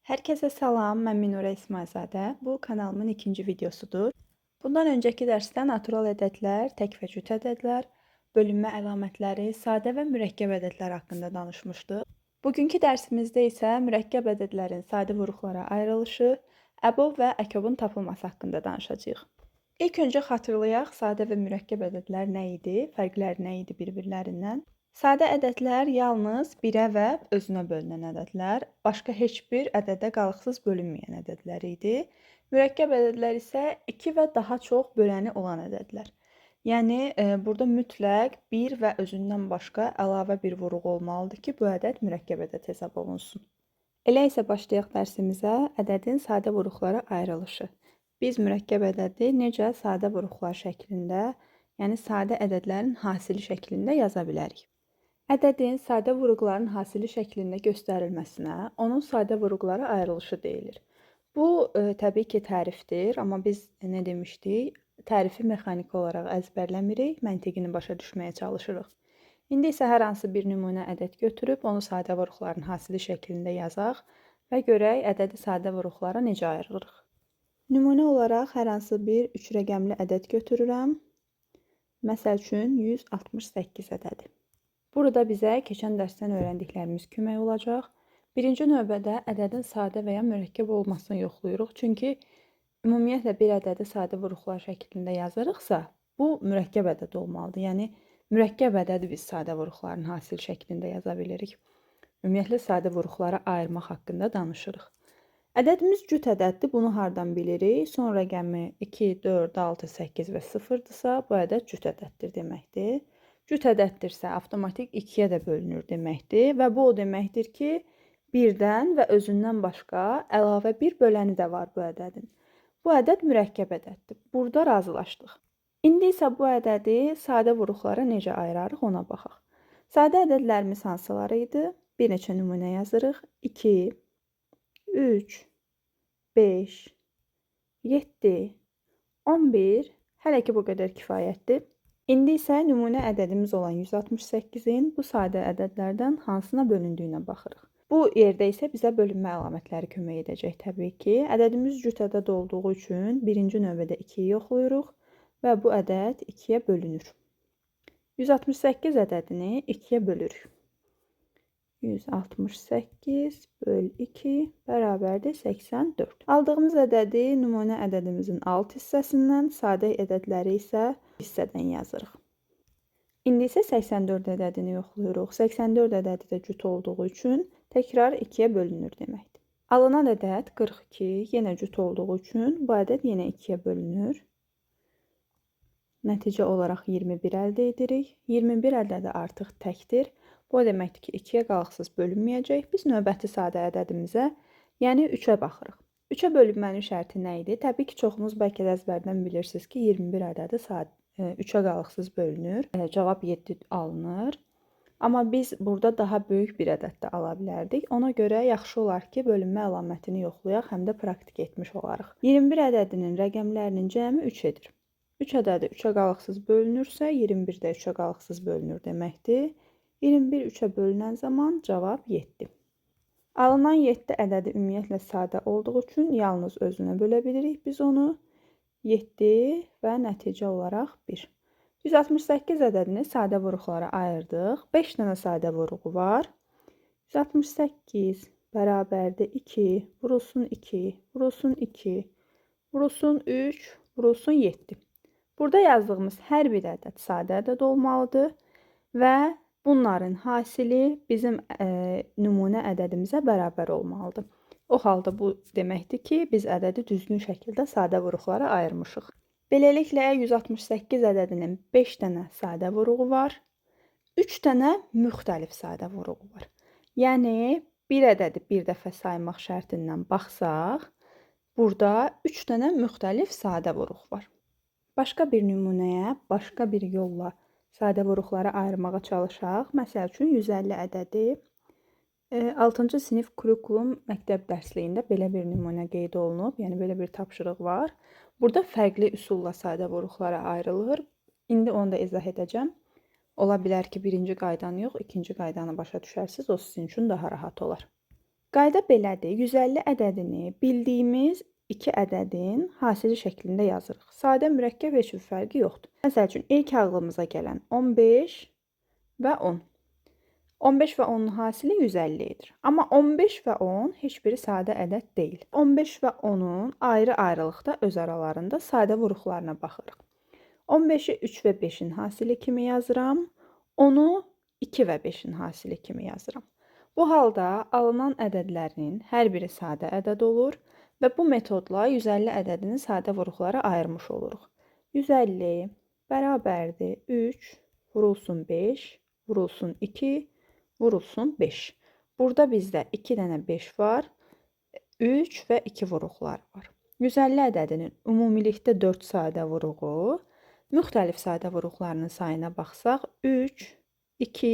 Herkese salam, mən Minurə İsmailzadə. Bu kanalımın ikinci videosudur. Bundan öncəki dərsdə natural ədədlər, tək və cüt ədədlər, bölünmə əlamətləri, sadə və mürəkkəb ədədlər haqqında danışmışdıq. Bugünkü dərsimizdə isə mürəkkəb ədədlərin sadə vuruqlara ayrılışı, əbov və əkobun tapılması haqqında danışacağıq. İlk öncə xatırlayaq, sadə və mürəkkəb ədədlər nə idi, fərqləri nə idi bir-birlərindən. Sadə ədədlər yalnız birə və özünə bölünən ədədlər, başqa heç bir ədədə qalıqsız bölünməyən ədədlər idi. Mürəkkəb ədədlər isə 2 və daha çox böləni olan ədədlər. Yəni, burada mütləq bir və özündən başqa əlavə bir vuruq olmalıdır ki, bu ədəd mürəkkəb ədəd hesab olunsun. Elə isə başlayaq dərsimizə, ədədin sadə vuruqlara ayrılışı. Biz mürəkkəb ədədi necə sadə vuruqlar şəklində, yəni sadə ədədlərin hasili şəklində yaza bilərik. Ədədin sadə vuruqların hasili şəklində göstərilməsinə onun sadə vuruqlara ayrılışı deyilir. Bu, təbii ki, tərifdir, amma biz nə demişdik? Tərifi mexaniki olaraq əzbərləmirik, məntiqini başa düşməyə çalışırıq. İndi isə hər hansı bir nümunə ədəd götürüb, onu sadə vuruqların hasili şəklində yazaq və görək ədədi sadə vuruqlara necə ayrılırıq. Nümunə olaraq hər hansı bir 3 rəqəmli ədəd götürürəm. Məsəl üçün 168 ədədi. Burada bizə keçən dərsdən öyrəndiklərimiz kömək olacaq. Birinci növbədə ədədin sadə və ya mürəkkəb olmasını yoxlayırıq. Çünki ümumiyyətlə bir ədədi sadə vuruqlar şəklində yazırıqsa, bu mürəkkəb ədəd olmalıdır. Yəni, mürəkkəb ədədi biz sadə vuruqların hasil şəklində yaza bilirik. Ümumiyyətlə, sadə vuruqlara ayırmaq haqqında danışırıq. Ədədimiz cüt ədəddir, bunu hardan bilirik? Son rəqəmi 2, 4, 6, 8 və 0-dırsa, bu ədəd cüt ədəddir deməkdir. Cüt ədəddirsə, avtomatik 2-yə də bölünür deməkdir və bu o deməkdir ki, birdən və özündən başqa əlavə bir böləni də var bu ədədin. Bu ədəd mürəkkəb ədəddir. Burada razılaşdıq. İndi isə bu ədədi sadə vuruqlara necə ayırarıq ona baxaq. Sadə ədədlərimiz hansıları idi? Bir neçə nümunə yazırıq. 2, 3, 5, 7, 11, hələ ki bu qədər kifayətdir. İndi isə nümunə ədədimiz olan 168-in bu sadə ədədlərdən hansına bölündüyünə baxırıq. Bu yerdə isə bizə bölünmə əlamətləri kömək edəcək təbii ki. Ədədimiz cüt ədəd olduğu üçün birinci növbədə 2-yi yoxlayırıq və bu ədəd 2-yə bölünür. 168 ədədini 2-yə bölürük. 168 böl 2 bərabərdir 84. Aldığımız ədədi nümunə ədədimizin alt hissəsindən, sadə ədədləri isə hissədən yazırıq. İndi isə 84 ədədini yoxlayırıq. 84 ədədi də cüt olduğu üçün təkrar 2-yə bölünür deməkdir. Alınan ədəd 42, yenə cüt olduğu üçün bu ədəd yenə 2-yə bölünür. Nəticə olaraq 21 əldə edirik. 21 ədədi artıq təkdir. Bu deməkdir ki, 2-yə qalıqsız bölünməyəcək. Biz növbəti sadə ədədimizə, yəni 3-ə baxırıq. 3-ə bölünmənin şərti nə idi? Təbii ki, çoxunuz bəlkə də əzbərdən bilirsiniz ki, 21 ədədi 3-ə qalıqsız bölünür. Cavab 7 alınır. Amma biz burada daha böyük bir ədəd də ala bilərdik. Ona görə yaxşı olar ki, bölünmə əlamətini yoxlayaq, həm də praktik etmiş olarıq. 21 ədədinin rəqəmlərinin cəmi 3 edir. 3 ədədi 3-ə qalıqsız bölünürsə, 21 də 3-ə qalıqsız bölünür deməkdir. 21 3-ə bölünən zaman cavab 7. Alınan 7 ədədi ümumiyyətlə sadə olduğu üçün yalnız özünə bölə bilirik biz onu. 7 və nəticə olaraq 1. 168 ədədini sadə vuruqlara ayırdıq. 5 dənə sadə vuruğu var. 168 bərabərdir 2, vurulsun 2, vurulsun 2, vurulsun 3, vurulsun 7. Burada yazdığımız hər bir ədəd sadə ədəd olmalıdır və bunların hasili bizim nümunə ədədimizə bərabər olmalıdır. O halda bu deməkdir ki, biz ədədi düzgün şəkildə sadə vuruqlara ayırmışıq. Beləliklə, 168 ədədinin 5 dənə sadə vuruğu var, 3 dənə müxtəlif sadə vuruğu var. Yəni, bir ədədi bir dəfə saymaq şərtindən baxsaq, burada 3 dənə müxtəlif sadə vuruq var. Başqa bir nümunəyə, başqa bir yolla sadə vuruqlara ayırmağa çalışaq. Məsəl üçün, 150 ədədi 6-cı sinif kurikulum məktəb dərsliyində belə bir nümunə qeyd olunub, yəni belə bir tapşırıq var. Burada fərqli üsulla sadə vuruqlara ayrılır. İndi onu da izah edəcəm. Ola bilər ki, birinci qaydanı yox, ikinci qaydanı başa düşərsiniz. O sizin üçün daha rahat olar. Qayda belədir. 150 ədədini bildiyimiz 2 ədədin hasili şəklində yazırıq. Sadə, mürəkkəb heç bir fərqi yoxdur. Məsəl üçün, ilk ağlımıza gələn 15 və 10. 15 və 10'un hasili 150'dir. Amma 15 və 10 heç biri sadə ədəd deyil. 15 və 10'un ayrı-ayrılıqda öz aralarında sadə vuruqlarına baxırıq. 15'i 3 və 5'in hasili kimi yazıram. 10'u 2 və 5'in hasili kimi yazıram. Bu halda alınan ədədlərin hər biri sadə ədəd olur və bu metodla 150 ədədini sadə vuruqlara ayırmış oluruq. 150 bərabərdir 3 vurulsun 5 vurulsun 2 vurulsun 5. Burada bizdə 2 dənə 5 var, 3 və 2 vuruqlar var. 150 ədədinin ümumilikdə 4 sadə vuruğu, müxtəlif sadə vuruqlarının sayına baxsaq 3, 2,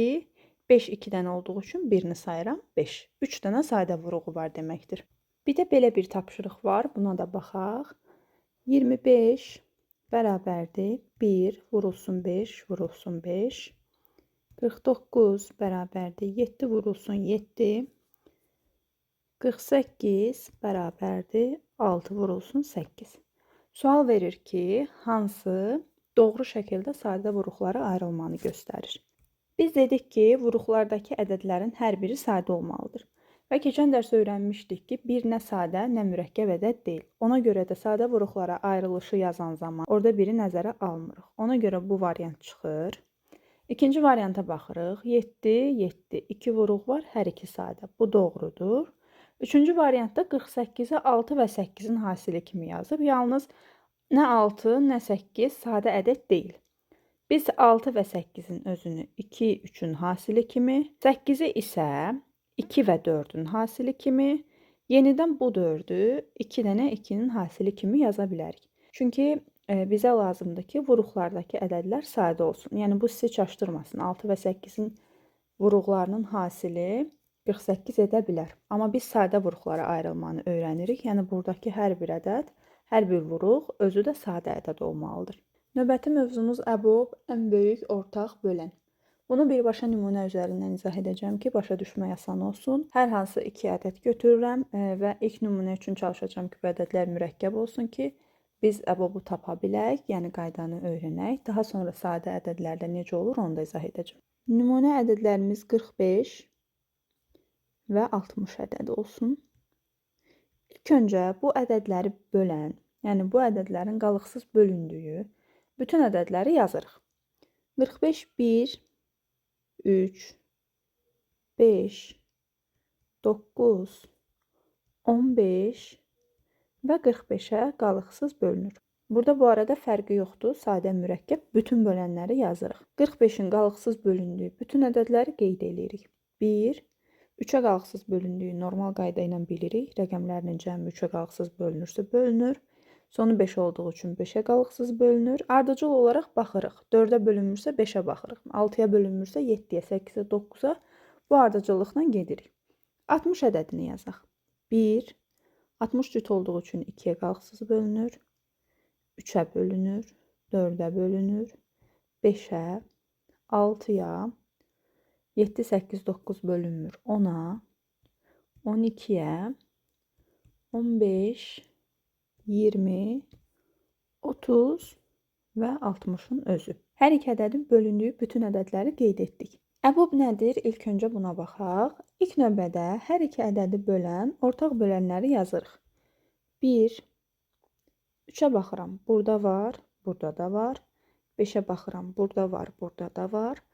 5 2 dənə olduğu üçün birini sayıram 5. 3 dənə sadə vuruğu var deməkdir. Bir də belə bir tapşırıq var. Buna da baxaq. 25 bərabərdir 1 vurulsun 5 vurulsun 5. 49 bərabərdir 7 vurulsun 7. 48 bərabərdir 6 vurulsun 8. Sual verir ki, hansı doğru şəkildə sadə vuruqlara ayrılmanı göstərir. Biz dedik ki, vuruqlardakı ədədlərin hər biri sadə olmalıdır. Və keçən dərs öyrənmişdik ki, bir nə sadə, nə mürəkkəb ədəd deyil. Ona görə də sadə vuruqlara ayrılışı yazan zaman orada biri nəzərə almırıq. Ona görə bu variant çıxır. İkinci varianta baxırıq. 7, 7, 2 vuruq var, hər iki sadə. Bu doğrudur. Üçüncü variantda 48'i 6 və 8'in hasili kimi yazıb. Yalnız nə 6, nə 8 sadə ədəd deyil. Biz 6 və 8'in özünü 2, 3'ün hasili kimi, 8'i isə 2 və 4'ün hasili kimi, yenidən bu 4'ü 2 dənə 2'nin hasili kimi yaza bilərik. Çünki bizə lazımdır ki, vuruqlardakı ədədlər sadə olsun. Yəni bu sizi çaşdırmasın. 6 və 8'in vuruqlarının hasili 48 edə bilər. Amma biz sadə vuruqlara ayrılmanı öyrənirik. Yəni buradakı hər bir ədəd, hər bir vuruq özü də sadə ədəd olmalıdır. Növbəti mövzumuz əbob, ən böyük ortaq bölən. Bunu birbaşa nümunə üzərindən izah edəcəm ki, başa düşmək asan olsun. Hər hansı 2 ədəd götürürəm və ilk nümunə üçün çalışacağım ki, bu ədədlər mürəkkəb olsun ki, biz əbobu tapa bilək, yəni qaydanı öyrənək. Daha sonra sadə ədədlərdə necə olur, onu da izah edəcəm. Nümunə ədədlərimiz 45 və 60 ədədi olsun. İlk öncə bu ədədləri bölən, yəni bu ədədlərin qalıqsız bölündüyü bütün ədədləri yazırıq. 45, 1, 3, 5, 9, 15 və 45'ə qalıqsız bölünür. Burada bu arada fərqi yoxdur. Sadə, mürəkkəb bütün bölənləri yazırıq. 45'in qalıqsız bölündüyü bütün ədədləri qeyd edirik. 1, 3'ə qalıqsız bölündüyü normal qayda ilə bilirik. Rəqəmlərin cəmi 3'ə qalıqsız bölünürsə bölünür. Sonu 5 olduğu üçün 5'ə qalıqsız bölünür. Ardıcıl olaraq baxırıq. 4'ə bölünmürsə 5'ə baxırıq. 6'ya bölünmürsə 7'yə, 8'ə, 9'a bu ardıcıllıqla gedirik. 60 ədədini yazaq. 1, 60 cüt olduğu üçün 2'yə qalıqsız bölünür. 3'ə bölünür. 4'ə bölünür. 5'ə, 6'ya, 7, 8, 9 bölünmür. 10'a, 12'yə, 15, 20, 30 və 60'ın özü. Hər iki ədədin bölündüyü bütün ədədləri qeyd etdik. Əbob nədir? İlk öncə buna baxaq. İlk növbədə hər iki ədədi bölən ortaq bölənləri yazırıq. 1, 3'ə baxıram. Burada var, burada da var. 5'ə baxıram. Burada var, burada da var.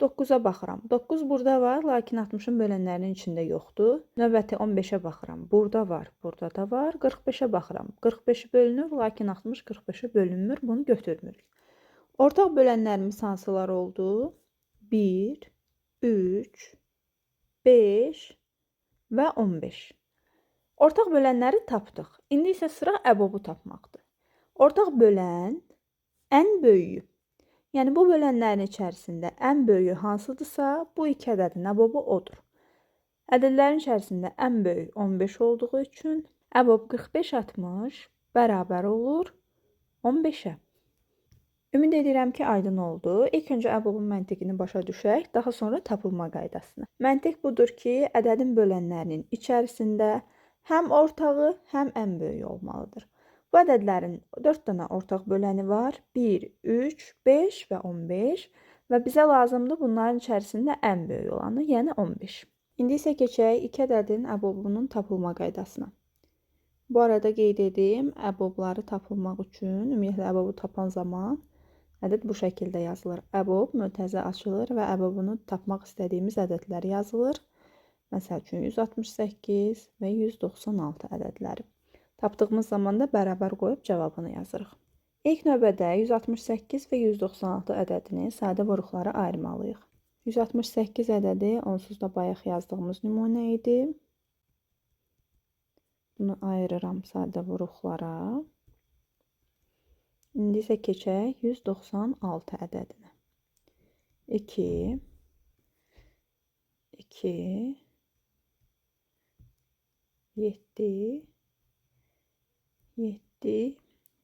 9'a baxıram. 9 burada var, lakin 60'ın bölənlərinin içində yoxdur. Növbəti 15'ə baxıram. Burada var, burada da var. 45'ə baxıram. 45 bölünür, lakin 60 45'ə bölünmür. Bunu götürmürük. Ortaq bölənlərimiz hansılar oldu? 1, 3, 5 və 15. Ortaq bölənləri tapdıq. İndi isə sıra əbobu tapmaqdır. Ortaq bölən ən böyüyü. Yəni bu bölənlərin içərisində ən böyüyü hansıdırsa, bu iki ədədin əbobu odur. Ədədlərin içərisində ən böyük 15 olduğu üçün əbob 45-60 bərabər olur 15'ə. Ümid edirəm ki, aydın oldu. İlk öncə əbobun məntiqini başa düşək, daha sonra tapılma qaydasını. Məntiq budur ki, ədədin bölənlərinin içərisində həm ortağı, həm ən böyüyü olmalıdır. Bu ədədlərin 4 dənə ortaq böləni var. 1, 3, 5 və 15 və bizə lazımdır bunların içərisində ən böyük olanı, yəni 15. İndi isə keçək 2 ədədin əbobunun tapılma qaydasına. Bu arada qeyd edim, əbobları tapılmaq üçün, ümumiyyətlə əbobu tapan zaman ədəd bu şəkildə yazılır. Əbob mötərizə açılır və əbobunu tapmaq istədiyimiz ədədlər yazılır. Məsəl üçün 168 və 196 ədədləri. Tapdığımız zaman da bərabər qoyub cavabını yazırıq. İlk növbədə 168 və 196 ədədini sadə vuruqlara ayırmalıyıq. 168 ədədi onsuz da bayaq yazdığımız nümunə idi. Bunu ayırıram sadə vuruqlara. İndi isə keçək 196 ədədinə. 2, 2, 7, 7,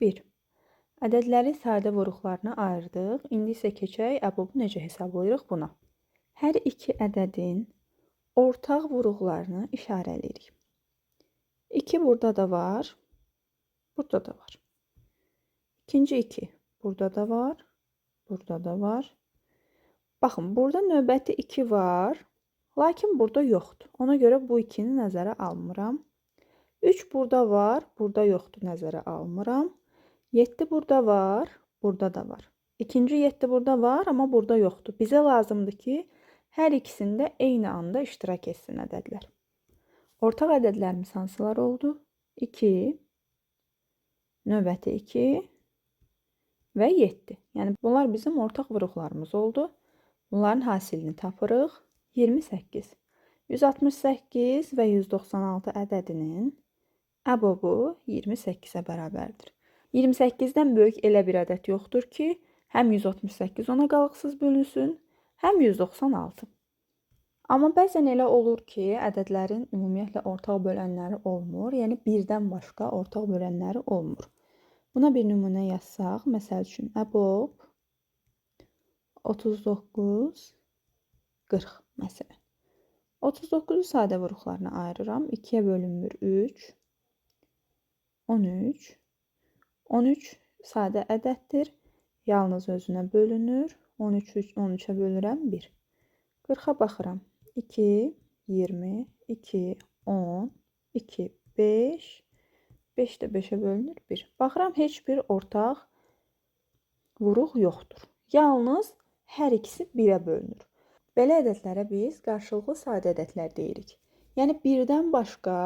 1. Ədədləri sadə vuruqlarına ayırdıq. İndi isə keçək əbobu necə hesablayırıq buna. Hər iki ədədin ortaq vuruqlarını işarələyirik. 2 burada da var, burada da var. İkinci 2 burada da var, burada da var. Baxın, burada növbəti 2 var, lakin burada yoxdur. Ona görə bu 2-ni nəzərə almıram. 3 burada var, burada yoxdur, nəzərə almıram. 7 burada var, burada da var. İkinci 7 burada var, amma burada yoxdur. Bizə lazımdır ki, hər ikisində eyni anda iştirak etsin ədədlər. Ortaq ədədlərimiz hansılar oldu? 2, növbəti 2 və 7. Yəni, bunlar bizim ortaq vuruqlarımız oldu. Bunların hasilini tapırıq. 28. 168 və 196 ədədinin əbobu 28-ə bərabərdir. 28-dən böyük elə bir ədəd yoxdur ki, həm 168 ona qalıqsız bölünsün, həm 196. Amma bəzən elə olur ki, ədədlərin ümumiyyətlə ortaq bölənləri olmur. Yəni, birdən başqa ortaq bölənləri olmur. Buna bir nümunə yazsaq, məsəl üçün, əbob 39, 40 məsələn. 39-u sadə vuruqlarına ayırıram. 2-yə bölünmür 3, 13. 13 sadə ədəddir. Yalnız özünə bölünür. 13-ə bölürəm 1. 40-a baxıram. 2, 20, 2, 10, 2, 5, 5 də 5-ə bölünür 1. Baxıram, heç bir ortaq vuruq yoxdur. Yalnız hər ikisi 1-ə bölünür. Belə ədədlərə biz qarşılıqlı sadə ədədlər deyirik. Yəni, birdən başqa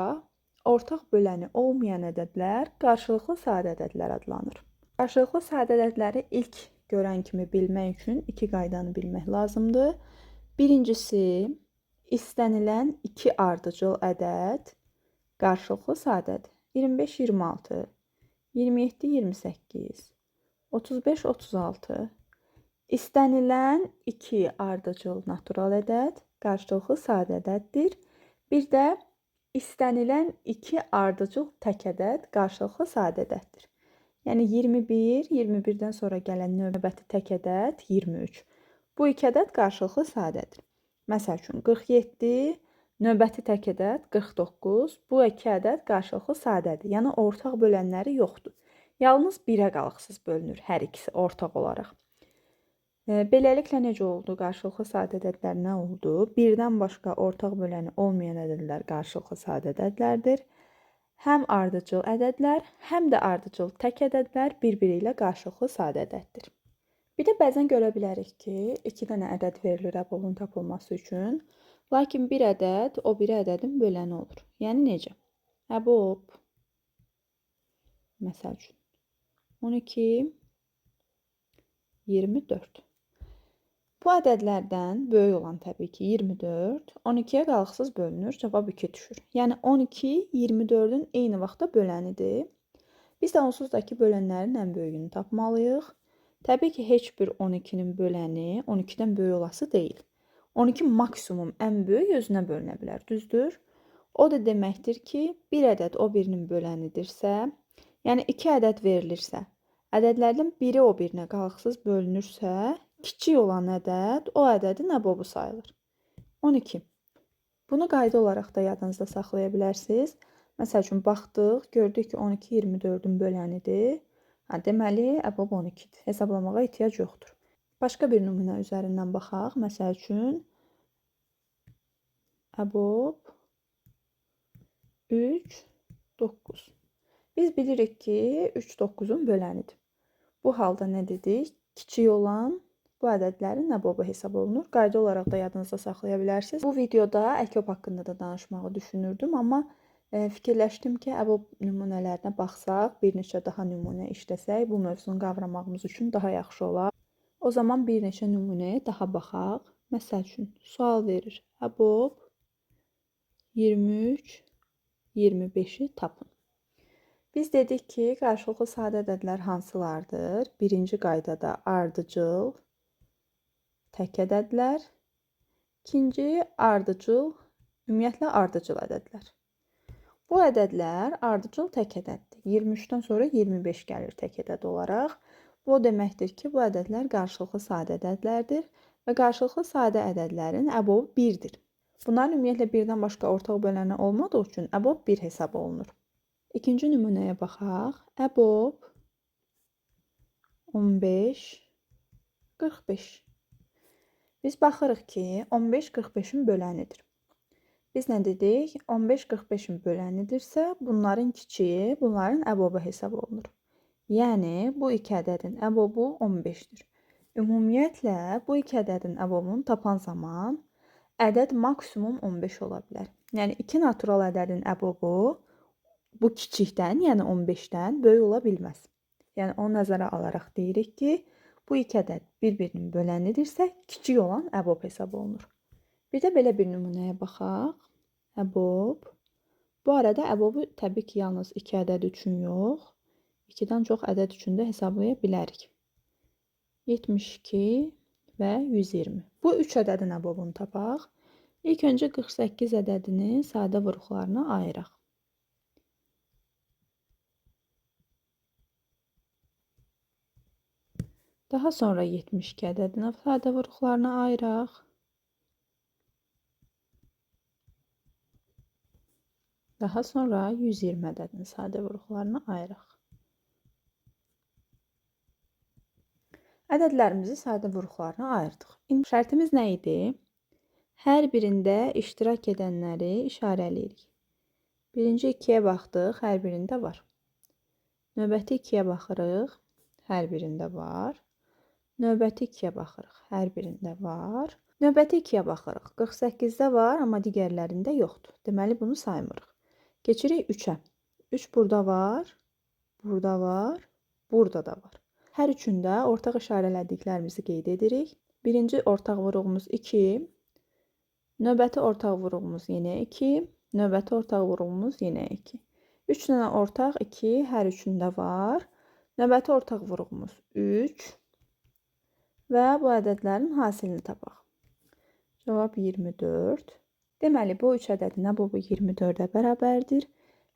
ortaq böləni olmayan ədədlər qarşılıqlı sadə ədədlər adlanır. Qarşılıqlı sadə ədədləri ilk görən kimi bilmək üçün iki qaydanı bilmək lazımdır. Birincisi, istənilən 2 ardıcıl ədəd qarşılıqlı sadədir. 25, 26, 27, 28, 35, 36. İstənilən 2 ardıcıl natural ədəd qarşılıqlı sadə ədəddir. Bir də istənilən 2 ardıcıl tək ədəd qarşılıqlı sadə ədəddir. Yəni 21, 21-dən sonra gələn növbəti tək ədəd 23. Bu iki ədəd qarşılıqlı sadədir. Məsəl üçün 47, növbəti tək ədəd 49. Bu iki ədəd qarşılıqlı sadədir. Yəni ortaq bölənləri yoxdur. Yalnız 1-ə qalıqsız bölünür hər ikisi ortaq olaraq. Beləliklə necə oldu? Qarşılıqlı sadə ədədlər nə oldu? Birdən başqa ortaq böləni olmayan ədədlər qarşılıqlı sadə ədədlərdir. Həm ardıcıl ədədlər, həm də ardıcıl tək ədədlər bir-biri ilə qarşılıqlı sadə ədəddir. Bir də bəzən görə bilərik ki, 2 dənə ədəd verilir əbobun tapılması üçün, lakin bir ədəd o biri ədədin böləni olur. Yəni necə? Əbob, məsəl üçün, 12, 24. Bu ədədlərdən böyük olan təbii ki 24, 12-yə qalıqsız bölünür, cavab 2 düşür. Yəni 12, 24-ün eyni vaxtda bölənidir. Biz də onsuz da ki bölənlərin ən böyüyünü tapmalıyıq. Təbii ki heç bir 12-nin böləni 12-dən böyük olası deyil. 12 maksimum ən böyük özünə bölünə bilər, düzdür? O da deməkdir ki, bir ədəd o birinin bölənidirsə, yəni 2 ədəd verilirsə, Ədədlərdən biri o birinə qalıqsız bölünürsə, kiçik olan ədəd o ədədin əbobu sayılır. 12. Bunu qayda olaraq da yadınızda saxlaya bilərsiniz. Məsəl üçün, baxdıq, gördük ki, 12 24-ün bölənidir. Deməli, əbob 12-dir. Hesablamağa ehtiyac yoxdur. Başqa bir nümunə üzərindən baxaq. Məsəl üçün, əbob 3, 9. Biz bilirik ki, 3 9-un bölənidir. Bu halda nə dedik? Kiçik olan bu ədədlərin əbobu hesab olunur. Qayda olaraq da yadınızda saxlaya bilərsiniz. Bu videoda əkob haqqında da danışmağı düşünürdüm, amma fikirləşdim ki, əbob nümunələrinə baxsaq, bir neçə daha nümunə işləsək, bu mövzunu qavramağımız üçün daha yaxşı olar. O zaman bir neçə nümunəyə daha baxaq. Məsəl üçün, sual verir. Əbob 23, 25-i tapın. Biz dedik ki, qarşılıqlı sadə ədədlər hansılardır? Birinci qaydada ardıcıl, tək ədədlər. İkinci, ardıcıl, ümumiyyətlə ardıcıl ədədlər. Bu ədədlər ardıcıl tək ədəddir. 23-dən sonra 25 gəlir tək ədəd olaraq. Bu o deməkdir ki, bu ədədlər qarşılıqlı sadə ədədlərdir və qarşılıqlı sadə ədədlərin əbobu 1-dir. Bunların ümumiyyətlə birdən başqa ortaq böləni olmadığı üçün əbob 1 hesab olunur. İkinci nümunəyə baxaq. Əbob 15, 45. Biz baxırıq ki, 15 45-in bölənidir. Biz nə dedik? 15 45-in bölənidirsə, bunların kiçiyi bunların əbobu hesab olunur. Yəni, bu iki ədədin əbobu 15-dir. Ümumiyyətlə, bu iki ədədin əbobunu tapan zaman ədəd maksimum 15 ola bilər. Yəni, iki natural ədədin əbobu bu kiçikdən, yəni 15-dən böyük ola bilməz. Yəni, onu nəzərə alaraq deyirik ki, bu iki ədəd bir-birinin bölənidirsə, kiçik olan əbob hesab olunur. Bir də belə bir nümunəyə baxaq. Əbob. Bu arada əbobu təbii ki, yalnız 2 ədəd üçün yox, 2-dən çox ədəd üçün də hesablaya bilərik. 72 və 120. Bu 3 ədədin əbobunu tapaq. İlk öncə 48 ədədini sadə vuruqlarına ayıraq. Daha sonra 72 ədədini sadə vuruqlarına ayıraq. Daha sonra 120 ədədini sadə vuruqlarına ayıraq. Ədədlərimizi sadə vuruqlarına ayırdıq. İndi şərtimiz nə idi? Hər birində iştirak edənləri işarələyirik. Birinci 2-yə baxdıq, hər birində var. Növbəti 2-yə baxırıq, hər birində var. Növbəti 2-yə baxırıq, hər birində var. Növbəti 2-yə baxırıq, 48-də var, amma digərlərində yoxdur. Deməli, bunu saymırıq. Keçirik 3-ə. 3 burada var, burada var, burada da var. Hər üçündə ortaq işarələdiklərimizi qeyd edirik. Birinci ortaq vuruğumuz 2, növbəti ortaq vuruğumuz yenə 2, növbəti ortaq vuruğumuz yenə 2. 3 dənə ortaq 2 hər üçündə var. Növbəti ortaq vuruğumuz 3 və bu ədədlərin hasilini tapaq. Cavab 24. Deməli, bu 3 ədədin əbobu 24-ə bərabərdir.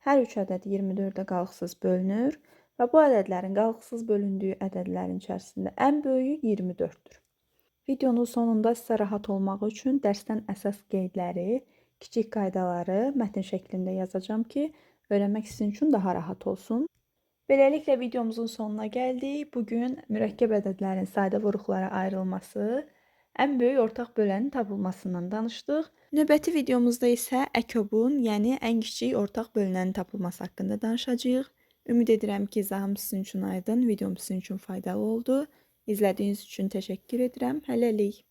Hər 3 ədəd 24-ə qalıqsız bölünür və bu ədədlərin qalıqsız bölündüyü ədədlərin içərisində ən böyüyü 24-dür. Videonun sonunda sizə rahat olmaq üçün dərsdən əsas qeydləri, kiçik qaydaları mətn şəklində yazacağam ki, öyrənmək sizin üçün daha rahat olsun. Beləliklə videomuzun sonuna gəldik. Bugün mürəkkəb ədədlərin sadə vuruqlara ayrılması, ən böyük ortaq bölənin tapılmasından danışdıq. Növbəti videomuzda isə əkobun, yəni ən kiçik ortaq bölünənin tapılması haqqında danışacağıq. Ümid edirəm ki, izahım sizin üçün aydın, videom sizin üçün faydalı oldu. İzlədiyiniz üçün təşəkkür edirəm. Hələlik.